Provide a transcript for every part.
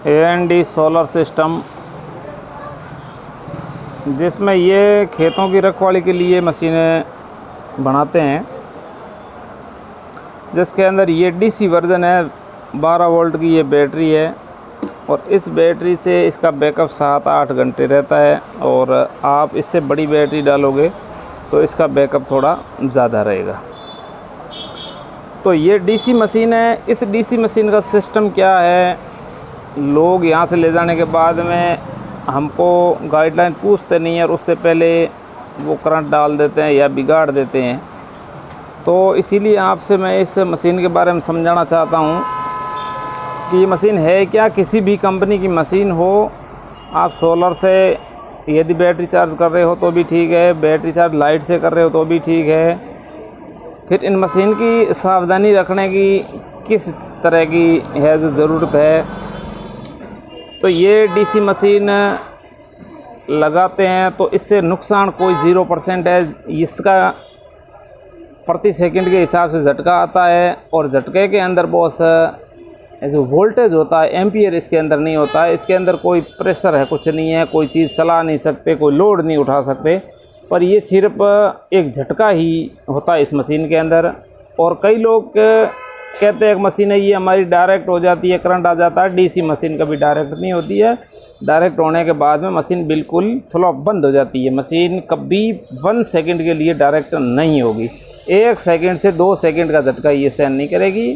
AND solar system, जिसमें ये खेतों की रखवाली के लिए मशीनें बनाते हैं, जिसके अंदर ये DC वर्जन है। 12 वोल्ट की ये बैटरी है और इस बैटरी से इसका बैकअप 7-8 घंटे रहता है। और आप इससे बड़ी बैटरी डालोगे तो इसका बैकअप थोड़ा ज़्यादा रहेगा। तो ये DC मशीन है। इस DC मशीन का सिस्टम क्या है, लोग यहाँ से ले जाने के बाद में हमको गाइडलाइन पूछते नहीं है और उससे पहले वो करंट डाल देते हैं या बिगाड़ देते हैं। तो इसीलिए आपसे मैं इस मशीन के बारे में समझाना चाहता हूँ कि ये मशीन है क्या। किसी भी कंपनी की मशीन हो, आप सोलर से यदि बैटरी चार्ज कर रहे हो तो भी ठीक है, बैटरी चार्ज लाइट से कर रहे हो तो भी ठीक है। फिर इन मशीन की सावधानी रखने की किस तरह की है जो ज़रूरत है। तो ये DC मशीन लगाते हैं तो इससे नुकसान कोई 0% है। इसका प्रति सेकंड के हिसाब से झटका आता है और झटके के अंदर बहुत जो वोल्टेज होता है, एम्पियर इसके अंदर नहीं होता है। इसके अंदर कोई प्रेशर है कुछ नहीं है, कोई चीज़ चला नहीं सकते, कोई लोड नहीं उठा सकते, पर ये सिर्फ एक झटका ही होता है इस मशीन के अंदर। और कई लोग कहते हैं एक मशीन है ये हमारी डायरेक्ट हो जाती है, करंट आ जाता है। DC मशीन कभी डायरेक्ट नहीं होती है। डायरेक्ट होने के बाद में मशीन बिल्कुल फ्लॉप बंद हो जाती है। मशीन कभी 1 सेकंड के लिए डायरेक्ट नहीं होगी। 1 सेकंड से 2 सेकंड का झटका ये सहन नहीं करेगी।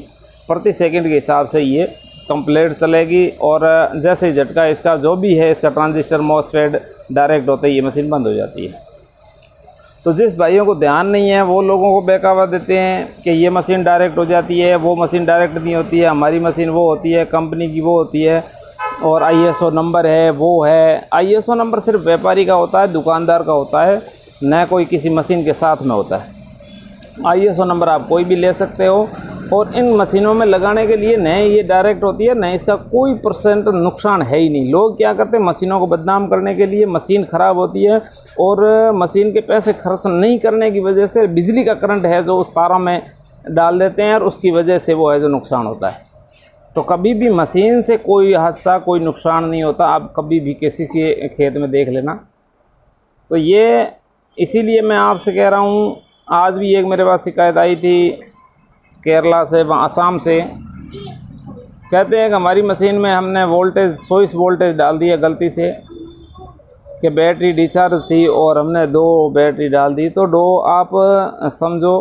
प्रति सेकंड के हिसाब से ये कंप्लीट चलेगी। और जैसे ही झटका इसका जो भी है, इसका ट्रांजिस्टर मॉसफेट डायरेक्ट होता है, ये मशीन बंद हो जाती है। तो जिस भाइयों को ध्यान नहीं है वो लोगों को बहकावा देते हैं कि ये मशीन डायरेक्ट हो जाती है, वो मशीन डायरेक्ट नहीं होती है, हमारी मशीन वो होती है, कंपनी की वो होती है, और ISO नंबर है वो है। ISO नंबर सिर्फ व्यापारी का होता है, दुकानदार का होता है, न कोई किसी मशीन के साथ में होता है। ISO नंबर आप कोई भी ले सकते हो। और इन मशीनों में लगाने के लिए न ये डायरेक्ट होती है, न इसका कोई % नुकसान है ही नहीं। लोग क्या करते हैं, मशीनों को बदनाम करने के लिए मशीन ख़राब होती है और मशीन के पैसे खर्च नहीं करने की वजह से बिजली का करंट है जो उस तारों में डाल देते हैं और उसकी वजह से वो है जो नुकसान होता है। तो कभी भी मशीन से कोई हादसा, कोई नुकसान नहीं होता। आप कभी भी किसी से खेत में देख लेना। तो ये इसीलिए मैं आपसे कह रहा हूँ। आज भी एक मेरे पास शिकायत आई थी केरला से, आसाम से। कहते हैं कि हमारी मशीन में हमने वोल्टेज 100 वोल्टेज डाल दिया गलती से, कि बैटरी डिस्चार्ज थी और हमने 2 बैटरी डाल दी। तो आप समझो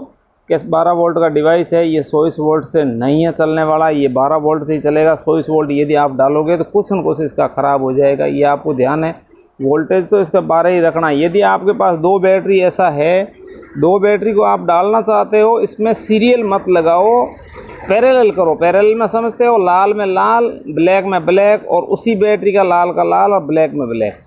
कि 12 वोल्ट का डिवाइस है, ये 100 वोल्ट से नहीं है चलने वाला, ये 12 वोल्ट से ही चलेगा। 100 वोल्ट यदि आप डालोगे तो कुछ न कुछ इसका ख़राब हो जाएगा, ये आपको ध्यान है। वोल्टेज तो इसका 12 ही रखना है। यदि आपके पास 2 बैटरी ऐसा है, 2 बैटरी को आप डालना चाहते हो, इसमें सीरियल मत लगाओ, पैरेलल करो। पैरेलल में समझते हो, लाल में लाल, ब्लैक में ब्लैक, और उसी बैटरी का लाल का लाल और ब्लैक में ब्लैक।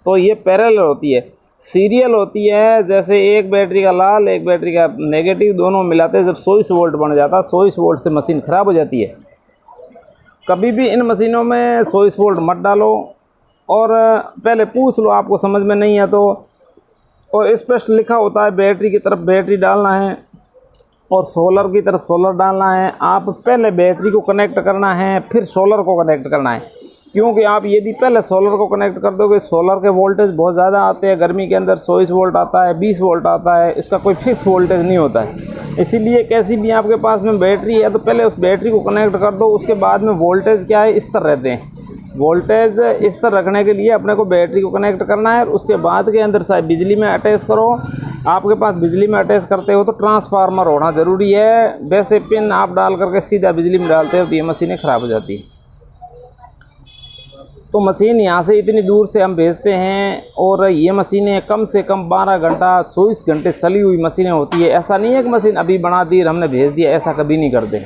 तो ये पैरेलल होती है। सीरियल होती है जैसे एक बैटरी का लाल, एक बैटरी का नेगेटिव, दोनों मिलाते हैं जब 100 वोल्ट बन जाता है। 100 वोल्ट से मशीन ख़राब हो जाती है। कभी भी इन मशीनों में 100 वोल्ट मत डालो और पहले पूछ लो, आपको समझ में नहीं है तो। और स्पष्ट लिखा होता है बैटरी की तरफ बैटरी डालना है और सोलर की तरफ सोलर डालना है। आप पहले बैटरी को कनेक्ट करना है, फिर सोलर को कनेक्ट करना है। क्योंकि आप यदि पहले सोलर को कनेक्ट कर दोगे, सोलर के वोल्टेज बहुत ज़्यादा आते हैं। गर्मी के अंदर 100 वोल्ट आता है, 20 वोल्ट आता है, इसका कोई फिक्स वोल्टेज नहीं होता है। इसीलिए कैसी भी आपके पास में बैटरी है तो पहले उस बैटरी को कनेक्ट कर दो। उसके बाद में वोल्टेज क्या है, स्तर रहते हैं। वोल्टेज स्तर रखने के लिए अपने को बैटरी को कनेक्ट करना है और उसके बाद के अंदर शायद बिजली में अटैच करो। आपके पास बिजली में अटैच करते हो तो ट्रांसफार्मर होना ज़रूरी है। वैसे पिन आप डाल करके सीधा बिजली में डालते हो तो ये मशीनें ख़राब हो जाती हैं। तो मशीन यहाँ से इतनी दूर से हम भेजते हैं और ये मशीनें कम से कम 12 घंटा 24 घंटे चली हुई मशीनें होती है। ऐसा नहीं है कि मशीन अभी बना दी और हमने भेज दिया, ऐसा कभी नहीं करते।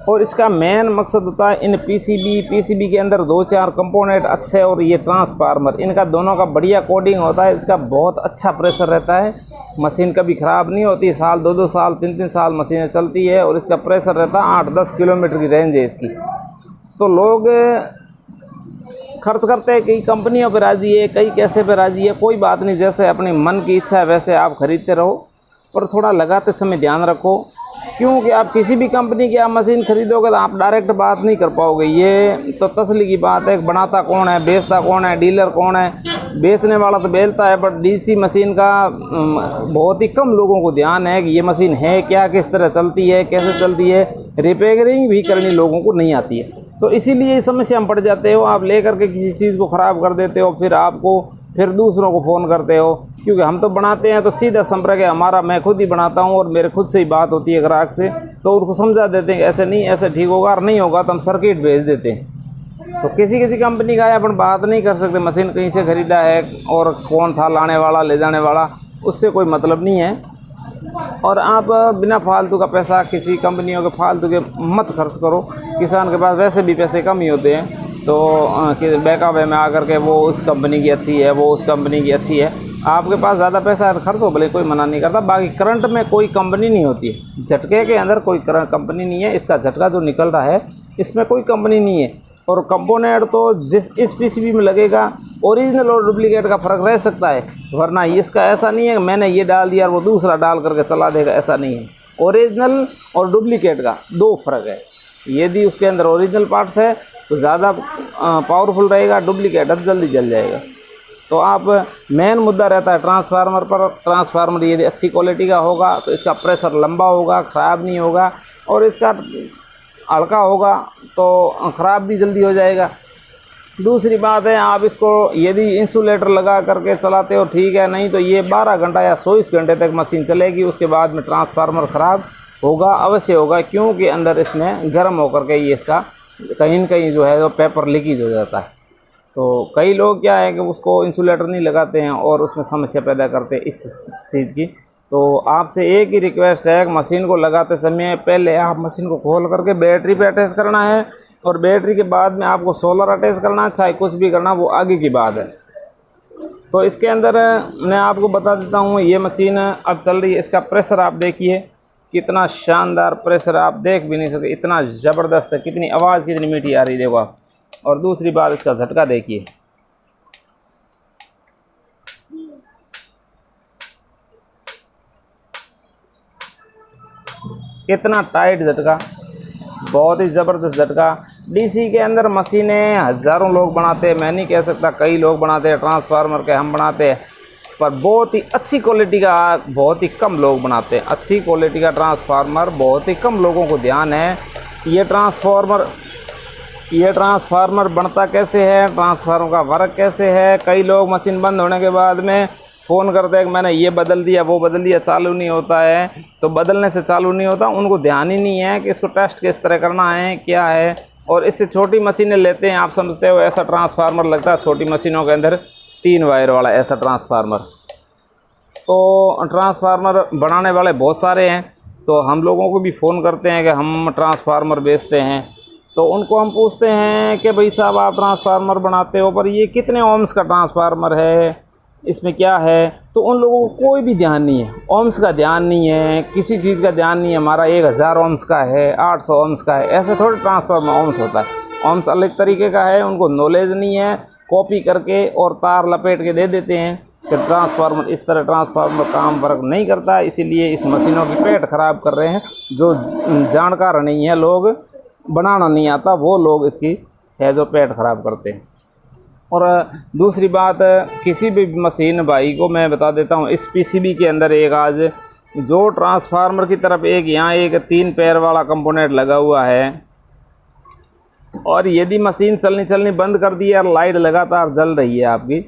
और इसका मेन मकसद होता है इन पीसीबी के अंदर 2-4 कंपोनेंट अच्छे और ये ट्रांसफार्मर, इनका दोनों का बढ़िया कोडिंग होता है। इसका बहुत अच्छा प्रेशर रहता है, मशीन कभी ख़राब नहीं होती। साल 2-2 साल 3-3 साल मशीनें चलती है और इसका प्रेशर रहता है 8-10 किलोमीटर की रेंज है इसकी। तो लोग खर्च करते हैं, कई कंपनियों पर राज़ी है, कई कैसे पे राज़ी है, कोई बात नहीं। जैसे अपनी मन की इच्छा है वैसे आप ख़रीदते रहो, पर थोड़ा लगाते समय ध्यान रखो क्योंकि आप किसी भी कंपनी की आप मशीन खरीदोगे तो आप डायरेक्ट बात नहीं कर पाओगे। ये तो तसल्ली की बात है, बनाता कौन है, बेचता कौन है, डीलर कौन है। बेचने वाला तो बेचता है, बट डीसी मशीन का बहुत ही कम लोगों को ध्यान है कि ये मशीन है क्या, किस तरह चलती है, कैसे चलती है। रिपेयरिंग भी करनी लोगों को नहीं आती है, तो इसीलिए इस समस्या में पड़ जाते हो। आप लेकर के किसी चीज़ को ख़राब कर देते हो, फिर दूसरों को फ़ोन करते हो। क्योंकि हम तो बनाते हैं तो सीधा संपर्क है हमारा, मैं खुद ही बनाता हूं और मेरे खुद से ही बात होती है ग्राहक से, तो उनको समझा देते हैं ऐसे नहीं, ऐसे ठीक होगा, और नहीं होगा तो हम सर्किट भेज देते हैं। तो किसी कंपनी का अपन बात नहीं कर सकते, मशीन कहीं से ख़रीदा है और कौन था लाने वाला ले जाने वाला, उससे कोई मतलब नहीं है। और आप बिना फालतू का पैसा किसी कंपनियों के फालतू के मत खर्च करो। किसान के पास वैसे भी पैसे कम ही होते हैं, तो बैकअप में आकर के वो उस कंपनी की अच्छी है, वो उस कंपनी की अच्छी है। आपके पास ज़्यादा पैसा खर्च हो भले, कोई मना नहीं करता। बाकी करंट में कोई कंपनी नहीं होती है, झटके के अंदर कोई कंपनी नहीं है। इसका झटका जो निकल रहा है इसमें कोई कंपनी नहीं है। और कंपोनेंट तो इस पीसीबी में लगेगा, ओरिजिनल और डुप्लीकेट का फ़र्क रह सकता है, वरना इसका ऐसा नहीं है कि मैंने ये डाल दिया और वो दूसरा डाल करके चला देगा, ऐसा नहीं है। ओरिजिनल और डुप्लीकेट का दो फ़र्क है। यदि उसके अंदर ओरिजिनल पार्ट्स है तो ज़्यादा पावरफुल रहेगा, डुप्लीकेट जल्दी जल जाएगा। तो आप मेन मुद्दा रहता है ट्रांसफार्मर पर। ट्रांसफार्मर यदि अच्छी क्वालिटी का होगा तो इसका प्रेशर लंबा होगा, ख़राब नहीं होगा, और इसका हल्का होगा तो ख़राब भी जल्दी हो जाएगा। दूसरी बात है, आप इसको यदि इंसुलेटर लगा करके चलाते हो ठीक है, नहीं तो ये 12 घंटा या 24 घंटे तक मशीन चलेगी। उसके बाद में ट्रांसफार्मर ख़राब होगा, अवश्य होगा, क्योंकि अंदर इसमें गर्म होकर के ये इसका कहीं न कहीं जो है वो पेपर लीकेज हो जाता है। तो कई लोग क्या है कि उसको इंसुलेटर नहीं लगाते हैं और उसमें समस्या पैदा करते हैं इस चीज़ की। तो आपसे एक ही रिक्वेस्ट है कि मशीन को लगाते समय पहले आप मशीन को खोल करके बैटरी पे अटैच करना है, और बैटरी के बाद में आपको सोलर अटैच करना है, चाहे कुछ भी करना, वो आगे की बात है। तो इसके अंदर मैं आपको बता देता हूँ, ये मशीन अब चल रही है। इसका प्रेशर आप देखिए, कितना शानदार प्रेशर, आप देख भी नहीं सकते, इतना ज़बरदस्त है। कितनी आवाज़ कितनी मीठी आ रही देखो आप। और दूसरी बात, इसका झटका देखिए, कितना टाइट झटका, बहुत ही ज़बरदस्त झटका। डीसी के अंदर मशीनें हज़ारों लोग बनाते हैं, मैं नहीं कह सकता, कई लोग बनाते हैं ट्रांसफार्मर के, हम बनाते हैं, पर बहुत ही अच्छी क्वालिटी का बहुत ही कम लोग बनाते हैं। अच्छी क्वालिटी का ट्रांसफार्मर बहुत ही कम लोगों को ध्यान है। ये ट्रांसफार्मर बनता कैसे है, ट्रांसफार्मर का वर्क कैसे है। कई लोग मशीन बंद होने के बाद में फ़ोन करते हैं कि मैंने ये बदल दिया, वो बदल दिया, चालू नहीं होता है। तो बदलने से चालू नहीं होता, उनको ध्यान ही नहीं है कि इसको टेस्ट किस तरह करना है, क्या है। और इससे छोटी मशीनें लेते हैं, आप समझते हो ऐसा ट्रांसफार्मर लगता है छोटी मशीनों के अंदर 3 वायर वाला ऐसा ट्रांसफार्मर। तो ट्रांसफार्मर बनाने वाले बहुत सारे हैं, तो हम लोगों को भी फ़ोन करते हैं कि हम ट्रांसफार्मर बेचते हैं। तो उनको हम पूछते हैं कि भाई साहब आप ट्रांसफार्मर बनाते हो, पर ये कितने ओम्स का ट्रांसफार्मर है, इसमें क्या है। तो उन लोगों को कोई भी ध्यान नहीं है, ओम्स का ध्यान नहीं है, किसी चीज़ का ध्यान नहीं है। हमारा 1000 ओम्स का है, 800 ओम्स का है, ऐसे थोड़े ट्रांसफार्मर ओम्स होता है। ओम्स अलग तरीके का है, उनको नॉलेज नहीं है, कॉपी करके और तार लपेट के दे देते हैं कि ट्रांसफार्मर इस तरह ट्रांसफार्मर काम वर्क नहीं करता है। इसीलिए इस मशीनों की पेट ख़राब कर रहे हैं। जो जानकार नहीं है, लोग बनाना नहीं आता, वो लोग इसकी है जो पेट ख़राब करते हैं। और दूसरी बात, किसी भी मशीन भाई को मैं बता देता हूँ, इस पीसीबी के अंदर एक आज जो ट्रांसफार्मर की तरफ एक यहाँ एक 3 पैर वाला कंपोनेंट लगा हुआ है, और यदि मशीन चलनी बंद कर दी और लाइट लगातार जल रही है, आपकी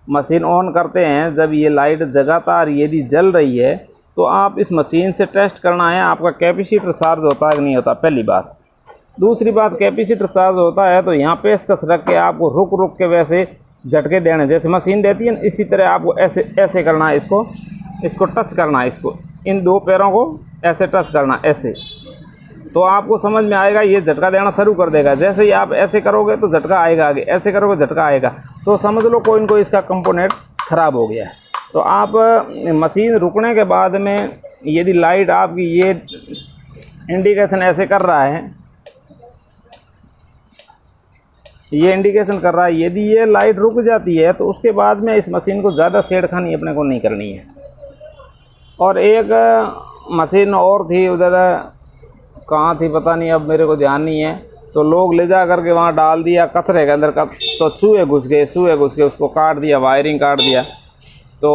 मशीन ऑन करते हैं जब ये लाइट लगातार यदि जल रही है, तो आप इस मशीन से टेस्ट करना है आपका कैपेसिटर चार्ज होता है कि नहीं होता, पहली बात। दूसरी बात, कैपेसिटर चार्ज होता है तो यहाँ पेचकस रख के आपको रुक के वैसे झटके देने, जैसे मशीन देती है इसी तरह आपको ऐसे करना है, इसको टच करना है, इसको इन 2 पैरों को ऐसे टच करना, ऐसे, तो आपको समझ में आएगा, ये झटका देना शुरू कर देगा। जैसे ही आप ऐसे करोगे तो झटका आएगा, आगे ऐसे करोगे झटका आएगा, तो समझ लो कोई न कोई इसका कंपोनेंट ख़राब हो गया है। तो आप मशीन रुकने के बाद में यदि लाइट आपकी ये इंडिकेशन ऐसे कर रहा है, ये इंडिकेशन कर रहा है, यदि ये लाइट रुक जाती है तो उसके बाद में इस मशीन को ज़्यादा छेड़खानी अपने को नहीं करनी है। और एक मशीन और थी उधर, कहाँ थी पता नहीं, अब मेरे को ध्यान नहीं है। तो लोग ले जा करके वहाँ डाल दिया कचरे के अंदर का, तो चूहे घुस गए उसको काट दिया, वायरिंग काट दिया। तो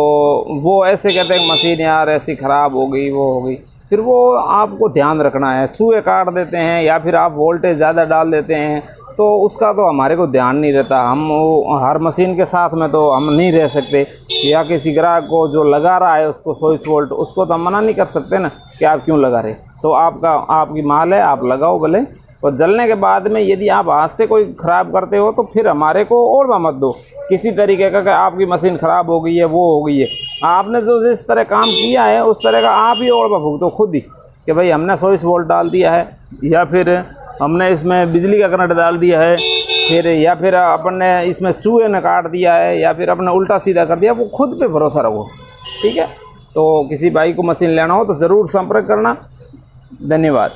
वो ऐसे कहते हैं मशीन यार ऐसी ख़राब हो गई, वो हो गई। फिर वो आपको ध्यान रखना है, चूहे काट देते हैं या फिर आप वोल्टेज ज़्यादा डाल देते हैं, तो उसका तो हमारे को ध्यान नहीं रहता। हम वो हर मशीन के साथ में तो हम नहीं रह सकते, या किसी ग्राहक को जो लगा रहा है उसको 100 वोल्ट, उसको तो हम मना नहीं कर सकते ना कि आप क्यों लगा रहे। तो आपकी माल है, आप लगाओ भले, और जलने के बाद में यदि आप हाथ से कोई ख़राब करते हो तो फिर हमारे को और मत दो किसी तरीके का कि आपकी मशीन ख़राब हो गई है, वो हो गई है। आपने जो जिस तरह काम किया है उस तरह का आप ही और भुगतो खुद ही, कि भाई हमने 100 वोल्ट डाल दिया है, या फिर हमने इसमें बिजली का करंट डाल दिया है, फिर या फिर अपन ने इसमें चूहे ने काट दिया है, या फिर अपने उल्टा सीधा कर दिया, वो खुद पे भरोसा रखो, ठीक है। तो किसी भाई को मशीन लेना हो तो ज़रूर संपर्क करना। धन्यवाद।